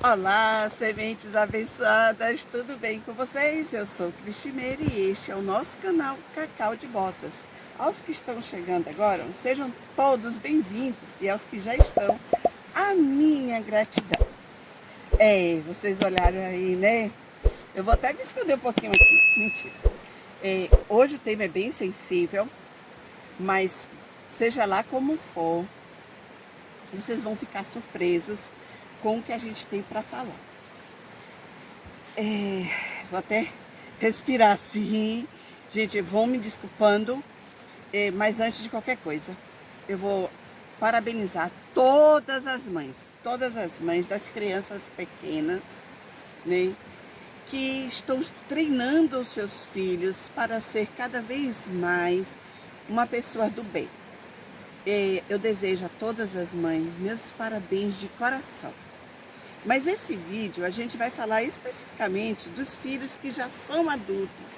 Olá, sementes abençoadas, tudo bem com vocês? Eu sou Cristimeire e este é o nosso canal Cacau de Botas. Aos que estão chegando agora, sejam todos bem-vindos e aos que já estão, a minha gratidão. Vocês olharam aí, né? Eu vou até me esconder um pouquinho aqui, mentira. Hoje o tema é bem sensível, mas seja lá como for, vocês vão ficar surpresos com o que a gente tem para falar. Vou até respirar assim. Gente, vão me desculpando, mas antes de qualquer coisa, eu vou parabenizar todas as mães das crianças pequenas, né, que estão treinando os seus filhos para ser cada vez mais uma pessoa do bem. Eu desejo a todas as mães meus parabéns de coração. Mas esse vídeo a gente vai falar especificamente dos filhos que já são adultos,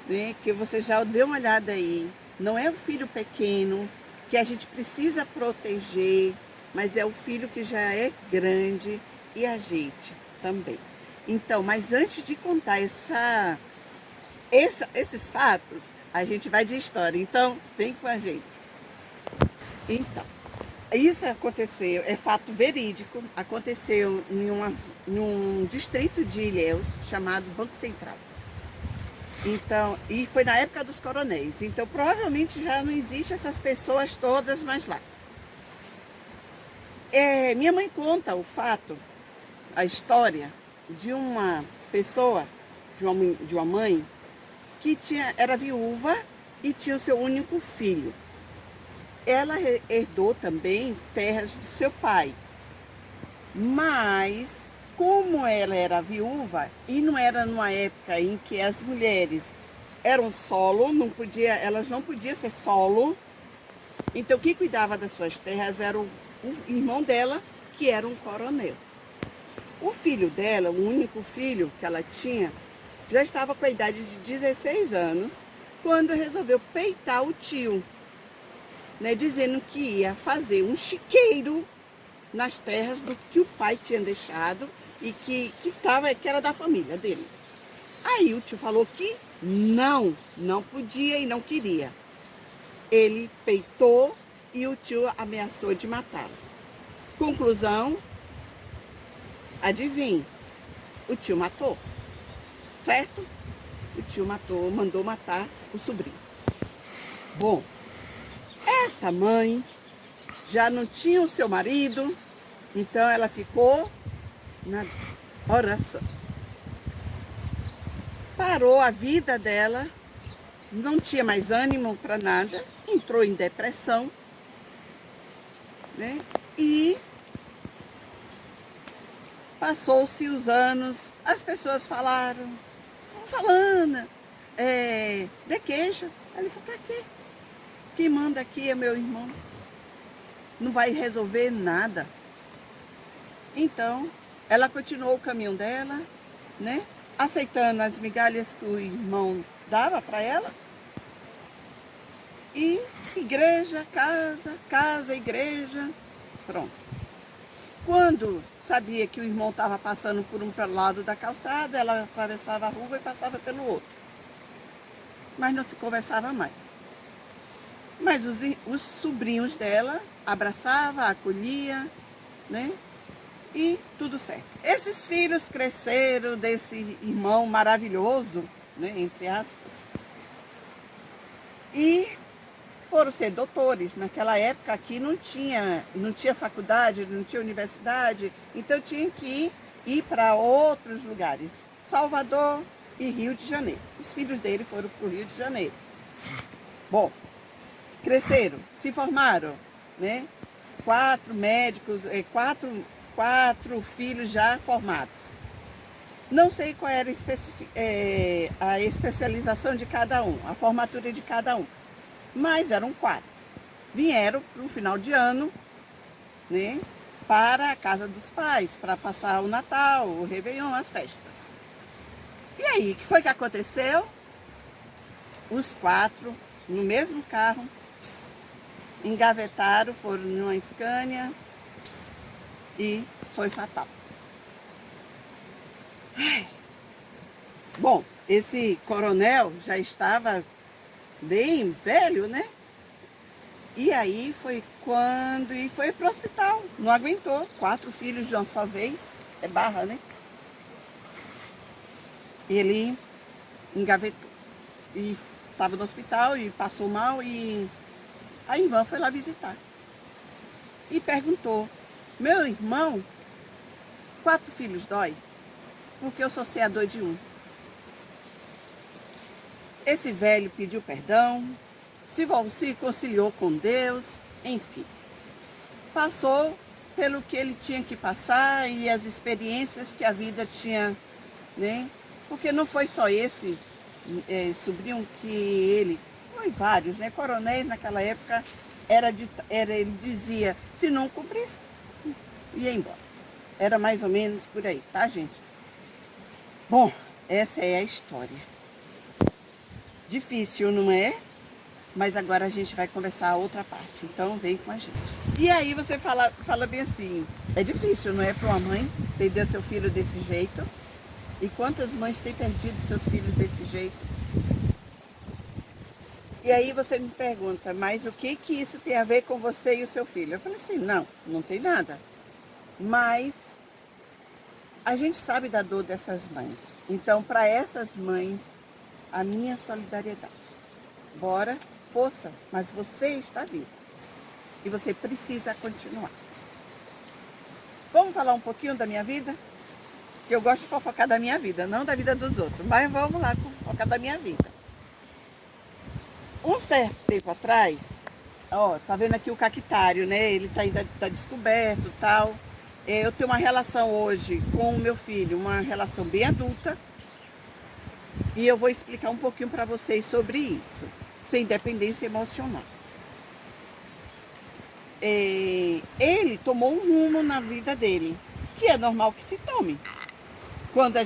né? Que você já deu uma olhada aí. Não é o filho pequeno que a gente precisa proteger, mas é o filho que já é grande e a gente também. Então, mas antes de contar esses fatos, a gente vai de história. Então, vem com a gente. Então, isso aconteceu, é fato verídico, aconteceu em um distrito de Ilhéus chamado Banco Central. Então, e foi na época dos coronéis, então provavelmente já não existe essas pessoas todas mais lá. Minha mãe conta o fato, a história de uma pessoa, de uma mãe, que era viúva e tinha o seu único filho. Ela herdou também terras do seu pai, mas como ela era viúva e não era numa época em que as mulheres eram solo, elas não podiam ser solo, então quem cuidava das suas terras era o irmão dela, que era um coronel. O filho dela, o único filho que ela tinha, já estava com a idade de 16 anos, quando resolveu peitar o tio, né, dizendo que ia fazer um chiqueiro nas terras do que o pai tinha deixado e que era da família dele. Aí o tio falou que não podia e não queria. Ele peitou e o tio ameaçou de matá-lo. Conclusão, adivinhe, o tio matou, certo? O tio mandou matar o sobrinho. Bom, essa mãe já não tinha o seu marido, então ela ficou na oração. Parou a vida dela, não tinha mais ânimo para nada, entrou em depressão, né? E passou-se os anos, as pessoas falando, de queixa. Ela falou, pra quê? Quem manda aqui é meu irmão. Não vai resolver nada. Então, ela continuou o caminho dela, né? Aceitando as migalhas que o irmão dava para ela. E igreja, casa, igreja, pronto. Quando sabia que o irmão estava passando por um lado da calçada, ela atravessava a rua e passava pelo outro. Mas não se conversava mais. Mas os sobrinhos dela abraçava, acolhia, né? E tudo certo. Esses filhos cresceram desse irmão maravilhoso, né, entre aspas, e foram ser doutores. Naquela época aqui não tinha faculdade, não tinha universidade, então tinha que ir para outros lugares, Salvador e Rio de Janeiro. Os filhos dele foram para o Rio de Janeiro. Bom, cresceram, se formaram, né? 4 médicos, 4 filhos já formados. Não sei qual era a especialização de cada um, a formatura de cada um, mas eram 4. Vieram para o final de ano, né, para a casa dos pais, para passar o Natal, o Réveillon, as festas. E aí, o que foi que aconteceu? Os 4, no mesmo carro, engavetaram, foram numa Scania e foi fatal. Bom, esse coronel já estava bem velho, né? E aí foi quando... E foi pro hospital, não aguentou. 4 filhos de uma só vez, é barra, né? Ele engavetou. E estava no hospital e passou mal e a irmã foi lá visitar. E perguntou, meu irmão, 4 filhos dói? Porque eu só sei a dor de um. Esse velho pediu perdão, se conciliou com Deus, enfim. Passou pelo que ele tinha que passar e as experiências que a vida tinha, né? Porque não foi só esse sobrinho que ele, foi vários, né? Coronéis naquela época, ele dizia, se não cumprisse, ia embora. Era mais ou menos por aí, tá, gente? Bom, essa é a história. Difícil, não é? Mas agora a gente vai conversar a outra parte, então vem com a gente. E aí você fala bem assim, é difícil, não é, para uma mãe perder seu filho desse jeito? E quantas mães têm perdido seus filhos desse jeito? E aí você me pergunta, mas o que isso tem a ver com você e o seu filho? Eu falei assim, não tem nada. Mas a gente sabe da dor dessas mães. Então, para essas mães, a minha solidariedade. Bora, força, mas você está vivo. E você precisa continuar. Vamos falar um pouquinho da minha vida? Que eu gosto de fofocar da minha vida, não da vida dos outros. Mas vamos lá, fofocar da minha vida. Um certo tempo atrás, ó, tá vendo aqui o cactário, né? Ele ainda tá descoberto e tal. Eu tenho uma relação hoje com o meu filho, uma relação bem adulta. E eu vou explicar um pouquinho para vocês sobre isso, sem dependência emocional. Ele tomou um rumo na vida dele, que é normal que se tome. Quando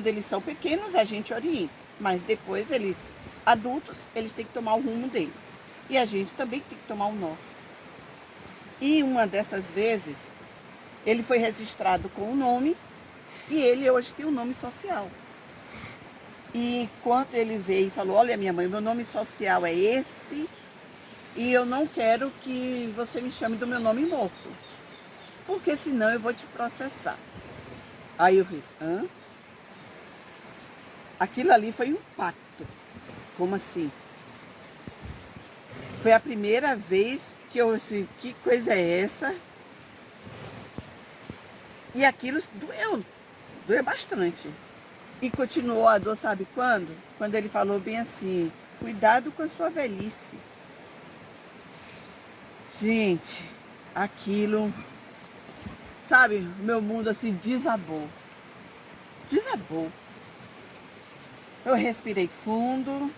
eles são pequenos, a gente orienta, mas depois eles, adultos, eles têm que tomar o rumo deles. E a gente também tem que tomar o nosso. E uma dessas vezes, ele foi registrado com um nome, e ele hoje tem um nome social. E quando ele veio e falou, olha minha mãe, meu nome social é esse, e eu não quero que você me chame do meu nome morto, porque senão eu vou te processar. Aí eu fiz, hã? Aquilo ali foi um pacto. Como assim? Foi a primeira vez que eu assim, que coisa é essa? E aquilo doeu bastante. E continuou a dor, sabe quando? Quando ele falou bem assim, cuidado com a sua velhice. Gente, aquilo, sabe, o meu mundo assim desabou. Desabou. Eu respirei fundo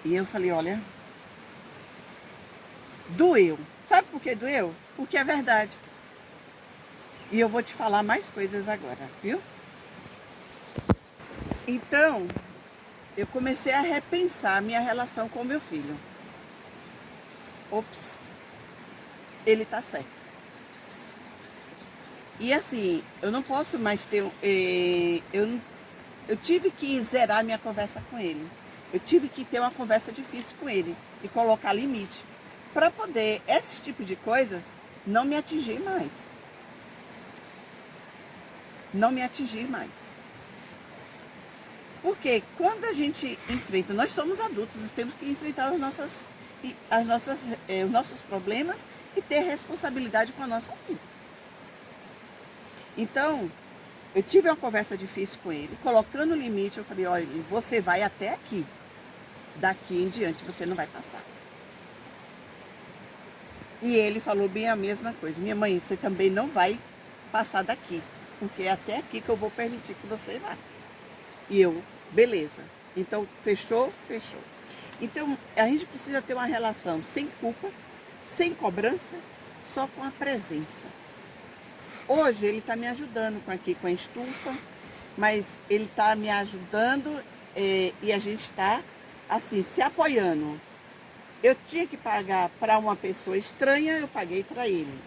e eu falei, olha, doeu. Sabe por que doeu? Porque é verdade. E eu vou te falar mais coisas agora, viu? Então, eu comecei a repensar a minha relação com o meu filho. Ops, ele tá certo. E assim, eu não posso mais ter... Eu tive que zerar minha conversa com ele. Eu tive que ter uma conversa difícil com ele e colocar limite. Para poder, esse tipo de coisas, não me atingir mais. Não me atingir mais. Porque quando a gente enfrenta, nós somos adultos, nós temos que enfrentar os nossos problemas e ter responsabilidade com a nossa vida. Então, eu tive uma conversa difícil com ele, colocando o limite, eu falei, olha, você vai até aqui. Daqui em diante você não vai passar. E ele falou bem a mesma coisa. Minha mãe, você também não vai passar daqui, porque é até aqui que eu vou permitir que você vá. E eu, beleza. Então, fechou, fechou. Então, a gente precisa ter uma relação sem culpa, sem cobrança, só com a presença. Hoje, ele está me ajudando com a estufa, mas ele está me ajudando e a gente está, assim, se apoiando. Eu tinha que pagar para uma pessoa estranha, eu paguei para ele.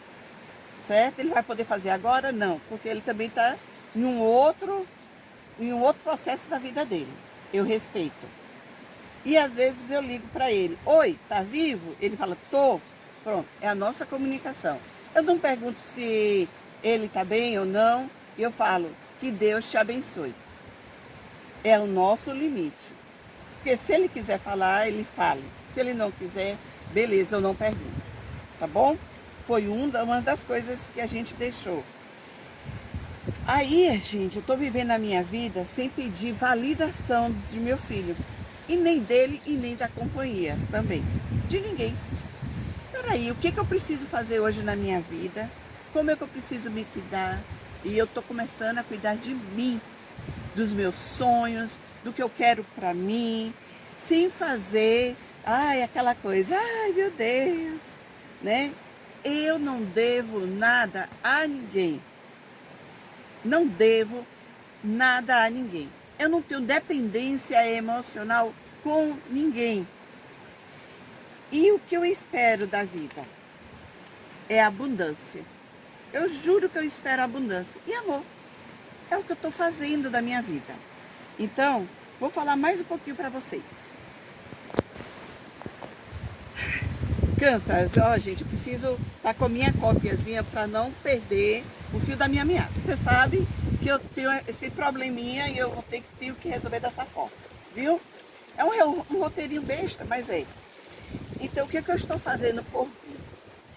Certo? Ele vai poder fazer agora? Não, porque ele também está em um outro processo da vida dele. Eu respeito. E às vezes eu ligo para ele: oi, tá vivo? Ele fala: tô. Pronto, é a nossa comunicação. Eu não pergunto se ele está bem ou não. Eu falo: que Deus te abençoe. É o nosso limite. Porque se ele quiser falar, ele fale. Se ele não quiser, beleza, eu não pergunto. Tá bom? Foi uma das coisas que a gente deixou. Aí, gente, eu tô vivendo a minha vida sem pedir validação de meu filho. E nem dele e nem da companhia também. De ninguém. Peraí, o que eu preciso fazer hoje na minha vida? Como é que eu preciso me cuidar? E eu tô começando a cuidar de mim, dos meus sonhos, do que eu quero para mim, sem fazer, aquela coisa, meu Deus, né? Eu não devo nada a ninguém. Não devo nada a ninguém. Eu não tenho dependência emocional com ninguém. E o que eu espero da vida é abundância. Eu juro que eu espero abundância e amor. É o que eu estou fazendo da minha vida. Então, vou falar mais um pouquinho para vocês. Cansa, gente, eu preciso estar com a minha copiazinha para não perder o fio da minha meada. Você sabe que eu tenho esse probleminha e eu tenho que resolver dessa forma, viu? É um roteirinho besta, mas é. Então, o que eu estou fazendo por mim?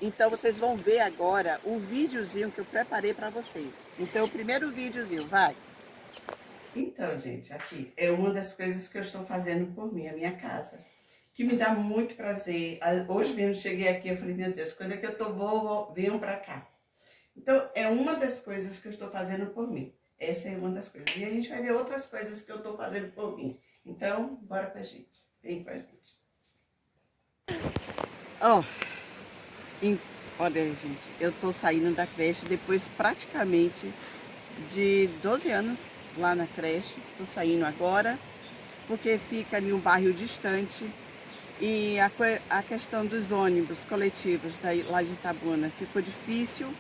Então, vocês vão ver agora um videozinho que eu preparei para vocês. Então, o primeiro videozinho, vai. Então, gente, aqui é uma das coisas que eu estou fazendo por mim, a minha casa, que me dá muito prazer. Hoje mesmo cheguei aqui, eu falei: meu Deus, quando é que venham para cá. Então, é uma das coisas que eu estou fazendo por mim. Essa é uma das coisas. E a gente vai ver outras coisas que eu estou fazendo por mim. Então, bora pra gente. Vem com a gente. Olha, gente, eu estou saindo da creche depois praticamente de 12 anos lá na creche. Estou saindo agora, porque fica em um bairro distante. E a questão dos ônibus coletivos lá de Itabuna ficou difícil.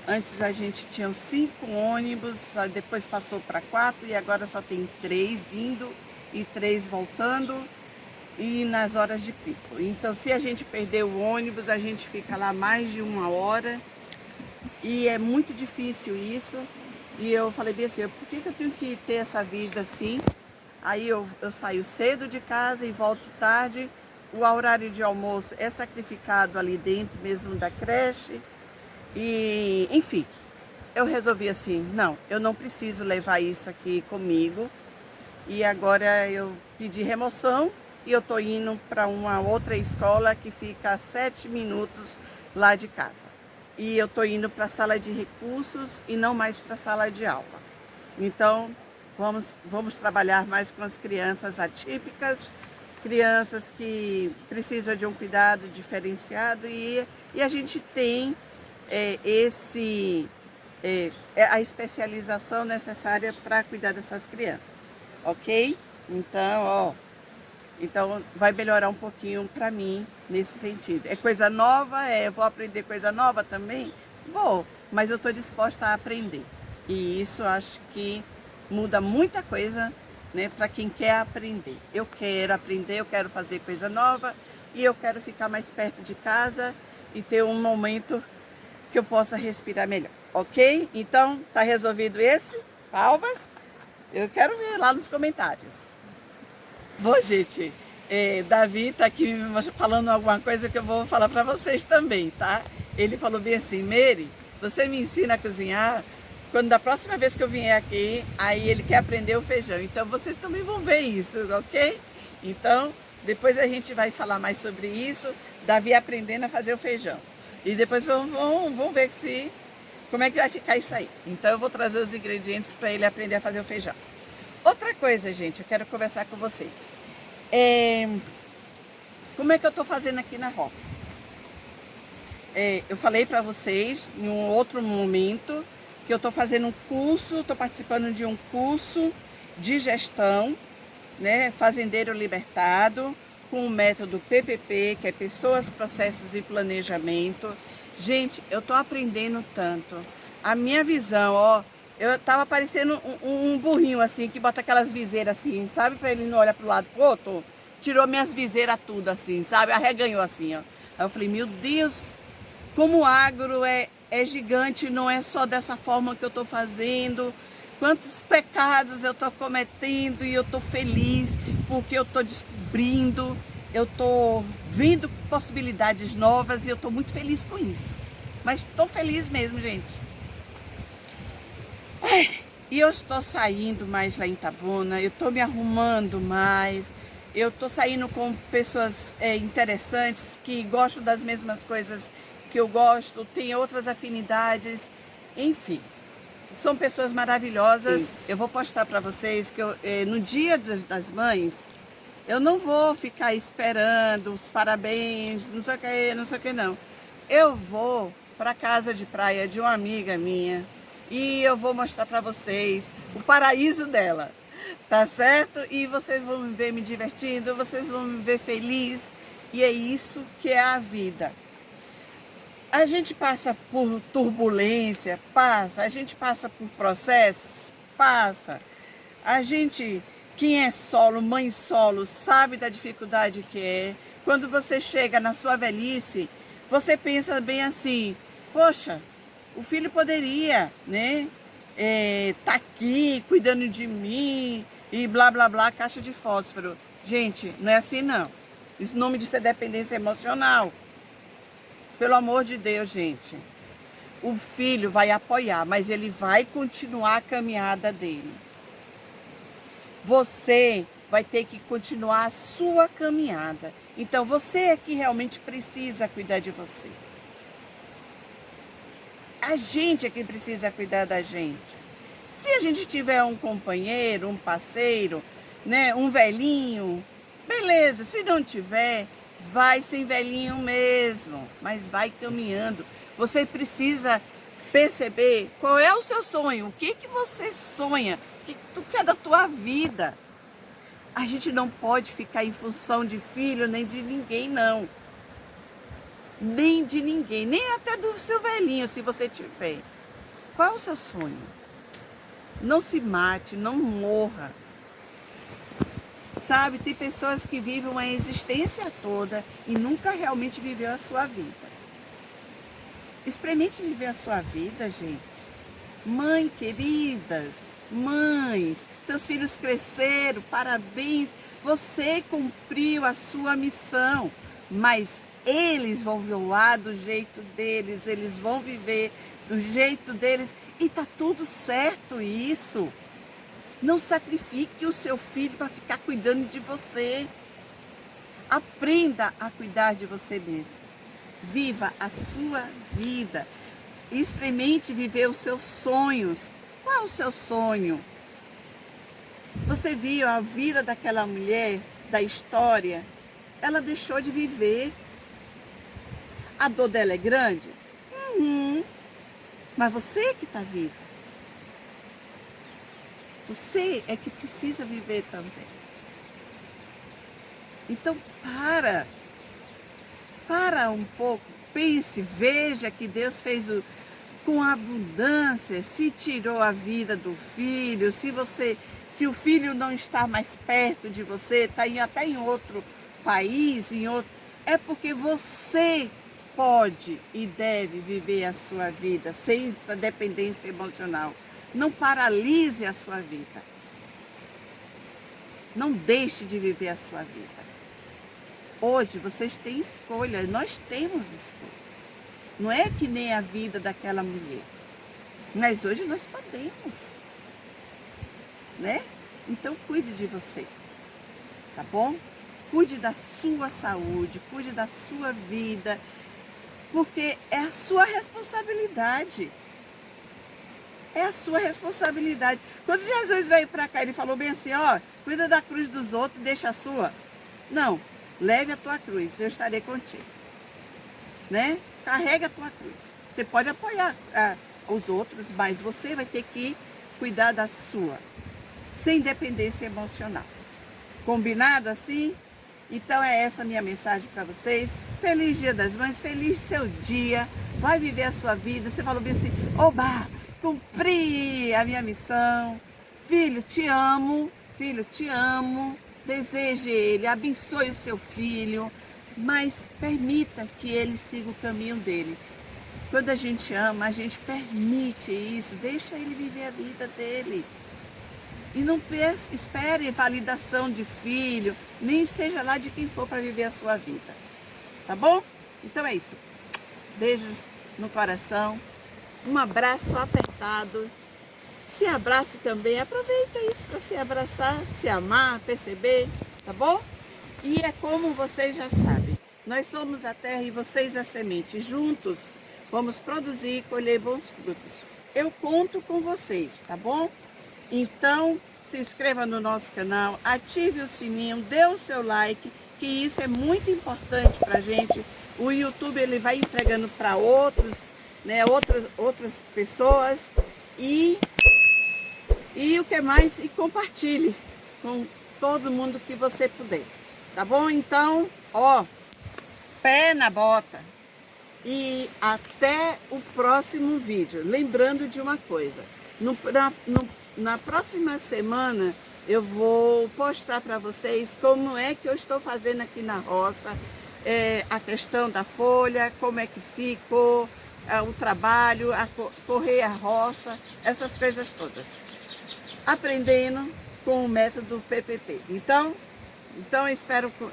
Antes a gente tinha 5 ônibus, depois passou para 4 e agora só tem 3 indo e 3 voltando, e nas horas de pico. Então, se a gente perder o ônibus, a gente fica lá mais de 1 hora e é muito difícil isso. E eu falei bem assim: por que eu tenho que ter essa vida assim? Aí eu saio cedo de casa e volto tarde. O horário de almoço é sacrificado ali dentro mesmo da creche. E, enfim, eu resolvi assim: não, eu não preciso levar isso aqui comigo. E agora eu pedi remoção e eu tô indo para uma outra escola que fica a 7 minutos lá de casa. E eu tô indo para a sala de recursos e não mais para a sala de aula. Então, vamos trabalhar mais com as crianças atípicas, crianças que precisam de um cuidado diferenciado, e a gente tem a especialização necessária para cuidar dessas crianças, ok? Então vai melhorar um pouquinho para mim nesse sentido. É coisa nova, vou aprender coisa nova também? Vou, mas eu estou disposta a aprender. E isso acho que muda muita coisa, né, para quem quer aprender. Eu quero aprender, eu quero fazer coisa nova e eu quero ficar mais perto de casa e ter um momento que eu possa respirar melhor, ok? Então, tá resolvido esse? Palmas? Eu quero ver lá nos comentários. Bom, gente, Davi tá aqui falando alguma coisa que eu vou falar para vocês também, tá? Ele falou bem assim: Mary, você me ensina a cozinhar? Quando da próxima vez que eu vier aqui, aí ele quer aprender o feijão. Então, vocês também vão ver isso, ok? Então, depois a gente vai falar mais sobre isso, Davi aprendendo a fazer o feijão. E depois vamos ver como é que vai ficar isso aí. Então eu vou trazer os ingredientes para ele aprender a fazer o feijão. Outra coisa, gente, eu quero conversar com vocês. Como é que eu estou fazendo aqui na roça? Eu falei para vocês em um outro momento que eu estou fazendo um curso, estou participando de um curso de gestão, né, fazendeiro libertado, com o método PPP, que é Pessoas, Processos e Planejamento. Gente, eu estou aprendendo tanto. A minha visão, Eu tava parecendo um burrinho assim, que bota aquelas viseiras assim, sabe? Pra ele não olhar pro lado pro outro. Tirou minhas viseiras tudo assim, sabe? Arreganhou assim, ó. Aí eu falei, meu Deus, como o agro é gigante, não é só dessa forma que eu tô fazendo. Quantos pecados eu tô cometendo e eu tô feliz porque eu tô descobrindo, eu tô vendo possibilidades novas e eu tô muito feliz com isso. Mas tô feliz mesmo, gente. E eu estou saindo mais lá em Itabuna, eu estou me arrumando mais, eu estou saindo com pessoas interessantes que gostam das mesmas coisas que eu gosto, têm outras afinidades, enfim. São pessoas maravilhosas. Eu vou postar para vocês que no Dia das Mães, eu não vou ficar esperando os parabéns, não sei o que não. Eu vou para a casa de praia de uma amiga minha e eu vou mostrar para vocês o paraíso dela, tá certo? E vocês vão me ver me divertindo, vocês vão me ver feliz, e é isso que é a vida. A gente passa por turbulência, passa. A gente passa por processos, passa. A gente, quem é solo, mãe solo, sabe da dificuldade que é. Quando você chega na sua velhice, você pensa bem assim, poxa, o filho poderia, né, tá aqui cuidando de mim e blá blá blá, caixa de fósforo. Gente, não é assim não. Isso em nome disso é dependência emocional. Pelo amor de Deus, gente. O filho vai apoiar, mas ele vai continuar a caminhada dele. Você vai ter que continuar a sua caminhada. Então, você é que realmente precisa cuidar de você. A gente é que precisa cuidar da gente. Se a gente tiver um companheiro, um parceiro, né, um velhinho, beleza. Se não tiver, vai sem velhinho mesmo, mas vai caminhando. Você precisa perceber qual é o seu sonho, o que que você sonha, o que tu quer da tua vida. A gente não pode ficar em função de filho, nem de ninguém, não. Nem de ninguém, nem até do seu velhinho, se você tiver. Qual é o seu sonho? Não se mate, não morra. Sabe, tem pessoas que vivem uma existência toda e nunca realmente viveu a sua vida. Experimente viver a sua vida, gente. Mãe queridas, mães, seus filhos cresceram, parabéns. Você cumpriu a sua missão, mas eles vão voar do jeito deles, eles vão viver do jeito deles e tá tudo certo isso. Não sacrifique o seu filho para ficar cuidando de você. Aprenda a cuidar de você mesmo. Viva a sua vida. Experimente viver os seus sonhos. Qual é o seu sonho? Você viu a vida daquela mulher, da história? Ela deixou de viver. A dor dela é grande? Mas você que está vivo. Você é que precisa viver também. Então para um pouco, pense, veja que Deus fez com abundância, se tirou a vida do filho, se o filho não está mais perto de você, está até em outro país, é porque você pode e deve viver a sua vida sem essa dependência emocional. Não paralise a sua vida. Não deixe de viver a sua vida. Hoje vocês têm escolha, nós temos escolhas. Não é que nem a vida daquela mulher. Mas hoje nós podemos. Né? Então cuide de você. Tá bom? Cuide da sua saúde, cuide da sua vida. Porque é a sua responsabilidade. É a sua responsabilidade. Quando Jesus veio para cá, ele falou bem assim, ó, cuida da cruz dos outros, deixa a sua. Não, leve a tua cruz, eu estarei contigo. Né? Carrega a tua cruz. Você pode apoiar os outros, mas você vai ter que cuidar da sua, sem dependência emocional. Combinado assim? Então é essa a minha mensagem para vocês. Feliz Dia das Mães, feliz seu dia. Vai viver a sua vida. Você falou bem assim, oba, cumpri a minha missão. Filho, te amo. Filho, te amo. Deseje ele, abençoe o seu filho, mas permita que ele siga o caminho dele. Quando a gente ama, a gente permite isso, deixa ele viver a vida dele. E não espere validação de filho, nem seja lá de quem for para viver a sua vida. Tá bom? Então é isso. Beijos no coração. Um abraço apertado. Se abrace também. Aproveita isso para se abraçar, se amar, perceber. Tá bom? E é como vocês já sabem. Nós somos a terra e vocês a semente. Juntos vamos produzir e colher bons frutos. Eu conto com vocês, tá bom? Então, se inscreva no nosso canal, ative o sininho, dê o seu like, que isso é muito importante pra gente. O YouTube ele vai entregando para outros, né, outras pessoas e o que mais? E compartilhe com todo mundo que você puder, tá bom? Então, ó, pé na bota. E até o próximo vídeo. Lembrando de uma coisa, na próxima semana eu vou postar para vocês como é que eu estou fazendo aqui na roça, a questão da folha, como é que ficou, o trabalho, correr a roça, essas coisas todas. Aprendendo com o método PPP. Então eu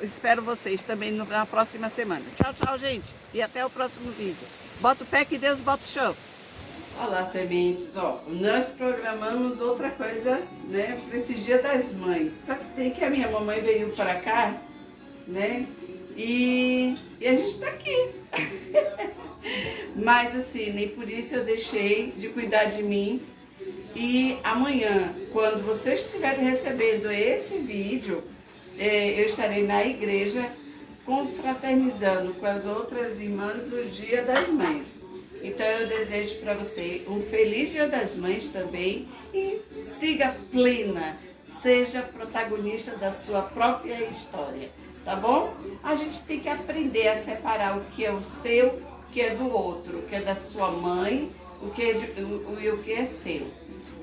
espero vocês também na próxima semana. Tchau, tchau, gente. E até o próximo vídeo. Bota o pé que Deus bota o chão. Olá, sementes. Ó, nós programamos outra coisa, né, para esse Dia das Mães. Só que tem que a minha mamãe veio para cá, né, e a gente tá aqui. Mas assim, nem por isso eu deixei de cuidar de mim. E amanhã, quando vocês estiverem recebendo esse vídeo, eu estarei na igreja confraternizando com as outras irmãs o Dia das Mães. Então eu desejo para você um feliz Dia das Mães também e siga plena, seja protagonista da sua própria história, tá bom? A gente tem que aprender a separar o que é o seu, o que é do outro, o que é da sua mãe, o que é seu.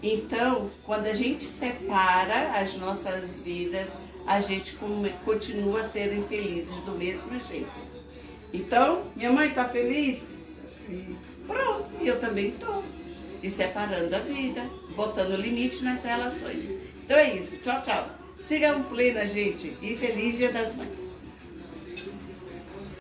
Então, quando a gente separa as nossas vidas, a gente continua a serem felizes do mesmo jeito. Então, minha mãe está feliz? Pronto, e eu também estou. E separando a vida, botando limite nas relações. Então é isso, tchau, tchau. Sigam plena, gente, e feliz Dia das Mães.